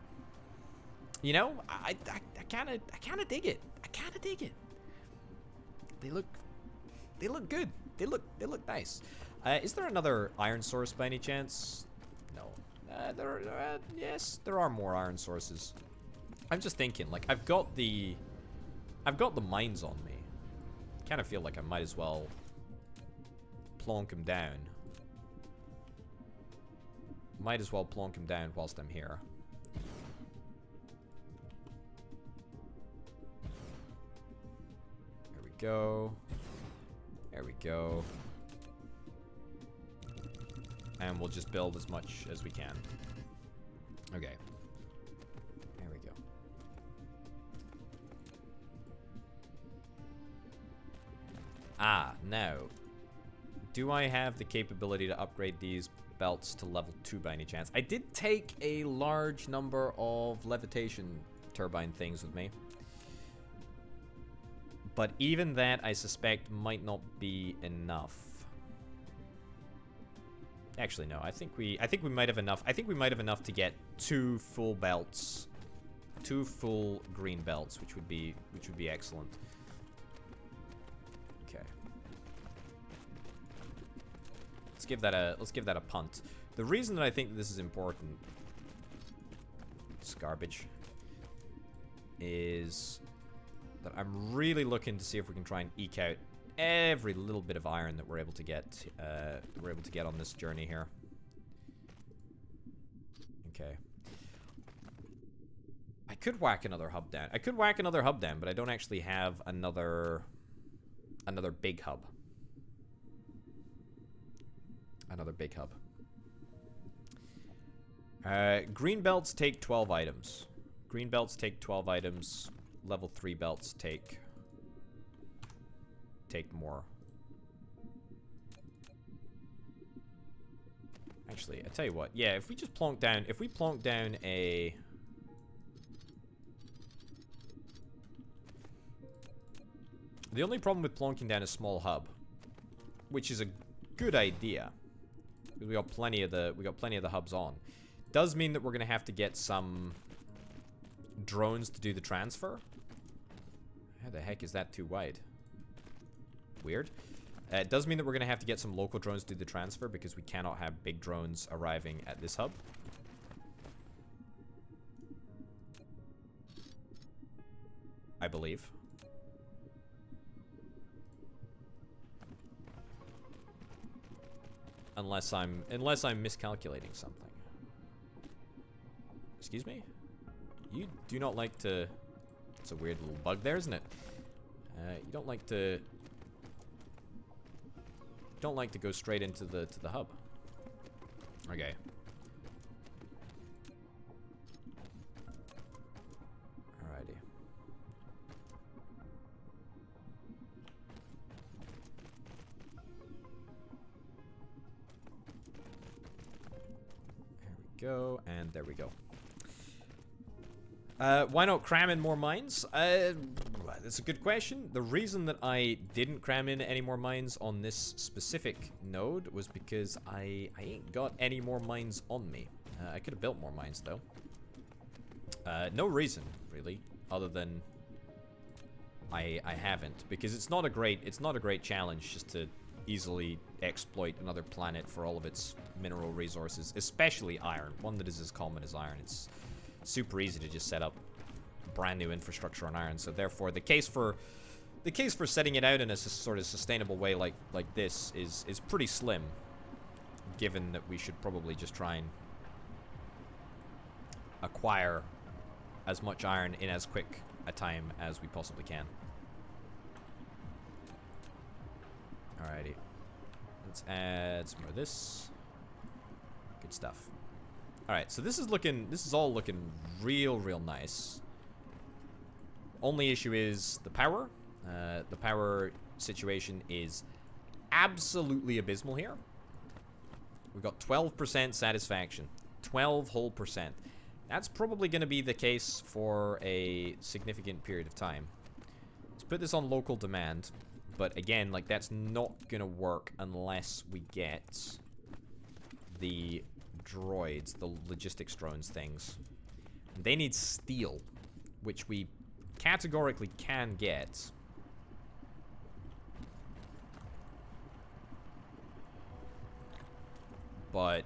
You know, I kind of dig it. I kind of dig it. They look good. They look nice. Is there another iron source by any chance? No. Yes, there are more iron sources. I'm just thinking, like, I've got the mines on me. Kind of feel like I might as well plonk them down. Might as well plonk them down whilst I'm here. go. There we go. And we'll just build as much as we can. Okay. There we go. Ah, now. Do I have the capability to upgrade these belts to level 2 by any chance? I did take a large number of levitation turbine things with me. But even that, I suspect, might not be enough. Actually, no. I think we might have enough. I think we might have enough to get 2 full belts, 2 full green belts, which would be excellent. Okay. Let's give that a punt. The reason that I think this is important, it's garbage, is that I'm really looking to see if we can try and eke out every little bit of iron that we're able to get on this journey here. Okay. I could whack another hub down. But I don't actually have another big hub. Another big hub. Green belts take 12 items. Green belts take 12 items. Level 3 belts take more. Actually, I tell you what. Yeah, if we just plonk down, a the only problem with plonking down a small hub, which is a good idea, because we got plenty of the hubs on, does mean that we're gonna have to get some drones to do the transfer. How the heck is that too wide? Weird. It does mean that we're going to have to get some local drones to do the transfer, because we cannot have big drones arriving at this hub. I believe. Unless I'm miscalculating something. Excuse me? You do not like to... It's a weird little bug there, isn't it? You don't like to go straight into the hub. Okay. Alrighty. There we go, and there we go. Why not cram in more mines? That's a good question. The reason that I didn't cram in any more mines on this specific node was because I ain't got any more mines on me. I could have built more mines though. No reason really, other than I haven't, because it's not a great challenge just to easily exploit another planet for all of its mineral resources, especially iron. One that is as common as iron. It's super easy to just set up brand new infrastructure on iron. So therefore, the case for setting it out in a sort of sustainable way like this is pretty slim, given that we should probably just try and acquire as much iron in as quick a time as we possibly can. Alrighty, let's add some more of this. Good stuff. Alright, so this is all looking real nice. Only issue is the power. The power situation is absolutely abysmal here. We've got 12% satisfaction. 12 whole percent. That's probably going to be the case for a significant period of time. Let's put this on local demand. But again, like, that's not going to work unless we get the droids, the logistics drones things. They need steel, which we categorically can get. But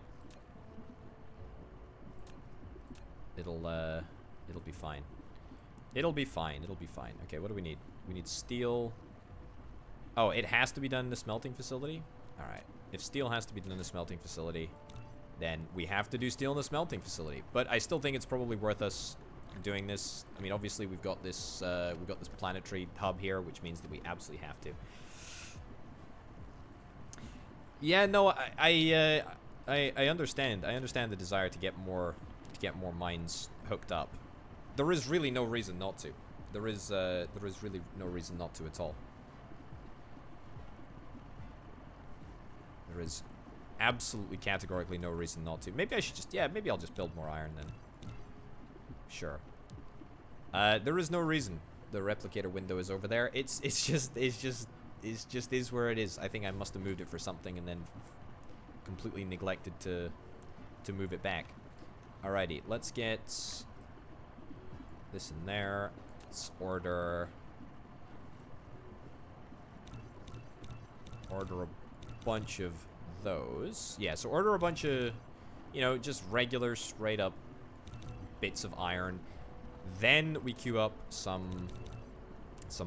it'll be fine. It'll be fine. Okay, what do we need? We need steel. Oh, it has to be done in the smelting facility? Alright. If steel has to be done in the smelting facility, then we have to do steel in the smelting facility. But I still think it's probably worth us doing this. I mean, obviously we've got this planetary hub here, which means that we absolutely have to. Yeah, no, I understand. I understand the desire to get more mines hooked up. There is really no reason not to. There is really no reason not to at all. There is absolutely categorically no reason not to. Maybe I should just, yeah, maybe I'll just build more iron then. Sure. There is no reason the replicator window is over there. It's just is where it is. I think I must have moved it for something and then completely neglected to move it back. Alrighty, let's get this in there. Let's order a bunch of those. Yeah, so order a bunch of, you know, just regular straight up bits of iron. Then we queue up some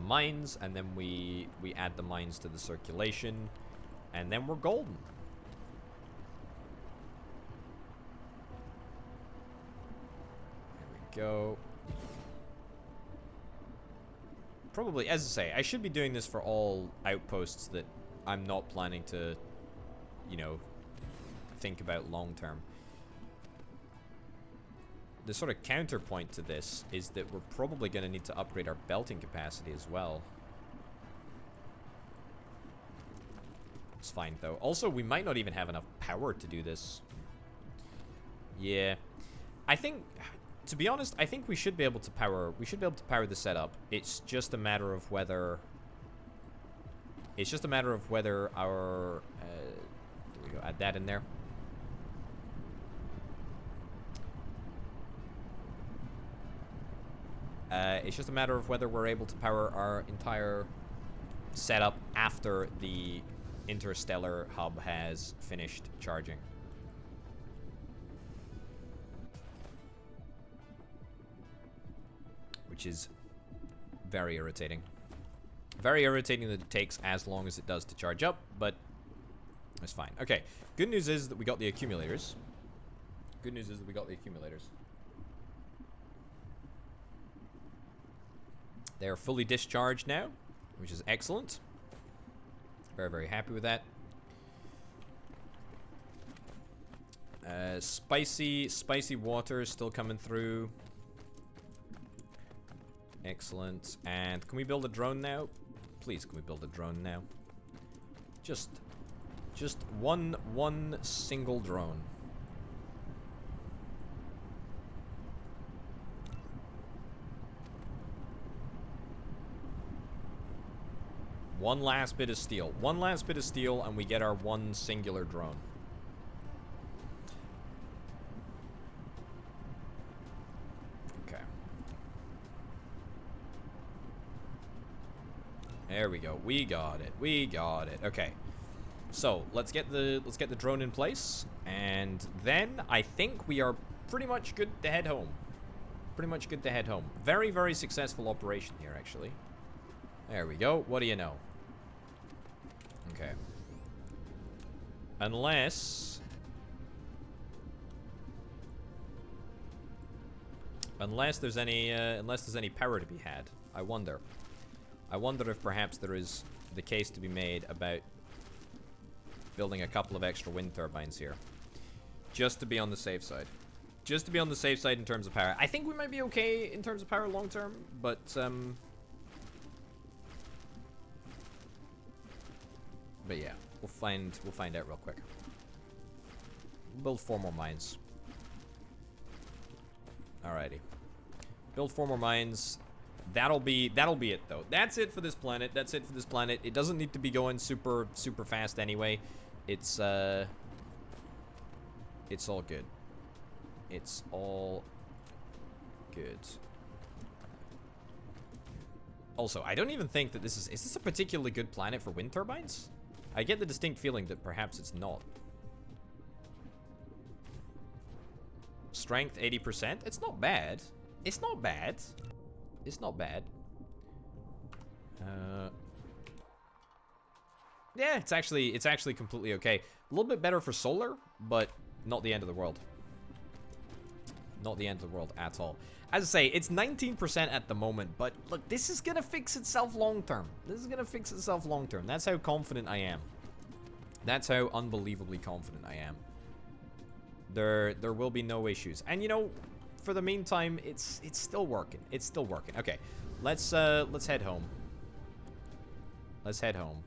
mines, and then we add the mines to the circulation, and then we're golden. There we go. Probably, as I say, I should be doing this for all outposts that I'm not planning to, you know, think about long term. The sort of counterpoint to this is that we're probably going to need to upgrade our belting capacity as well. It's fine, though. Also, we might not even have enough power to do this. Yeah. I think, to be honest, I think we should be able to power the setup. It's just a matter of whether our there we go, add that in there. It's just a matter of whether we're able to power our entire setup after the interstellar hub has finished charging. Which is very irritating. Very irritating that it takes as long as it does to charge up, but it's fine. Okay, good news is that we got the accumulators. They're fully discharged now, which is excellent. Very, very happy with that. Spicy water is still coming through. Excellent. And can we build a drone now? Please, can we build a drone now? Just one single drone. One last bit of steel. One last bit of steel, and we get our one singular drone. Okay. There we go. We got it. We got it. Okay. So let's get the drone in place, and then I think we are pretty much good to head home. Pretty much good to head home. Very, very successful operation here, actually. There we go. What do you know? Okay. Unless there's any power to be had. I wonder if perhaps there is the case to be made about building a couple of extra wind turbines here, just to be on the safe side. Just to be on the safe side in terms of power. I think we might be okay in terms of power long term, but yeah, we'll find out real quick. Build 4 more mines. Alrighty. Build 4 more mines. That'll be it though. That's it for this planet. That's it for this planet. It doesn't need to be going super fast anyway. It's all good. It's all good. Also, I don't even think that is this a particularly good planet for wind turbines? I get the distinct feeling that perhaps it's not. Strength 80%? It's not bad. It's not bad. It's not bad. Yeah, it's actually completely okay. A little bit better for solar, but not the end of the world. Not the end of the world at all. As I say, it's 19% at the moment, but look, this is gonna fix itself long term. This is gonna fix itself long term. That's how confident I am. That's how unbelievably confident I am. There will be no issues. And you know, for the meantime, it's still working. It's still working. Okay, let's head home. Let's head home.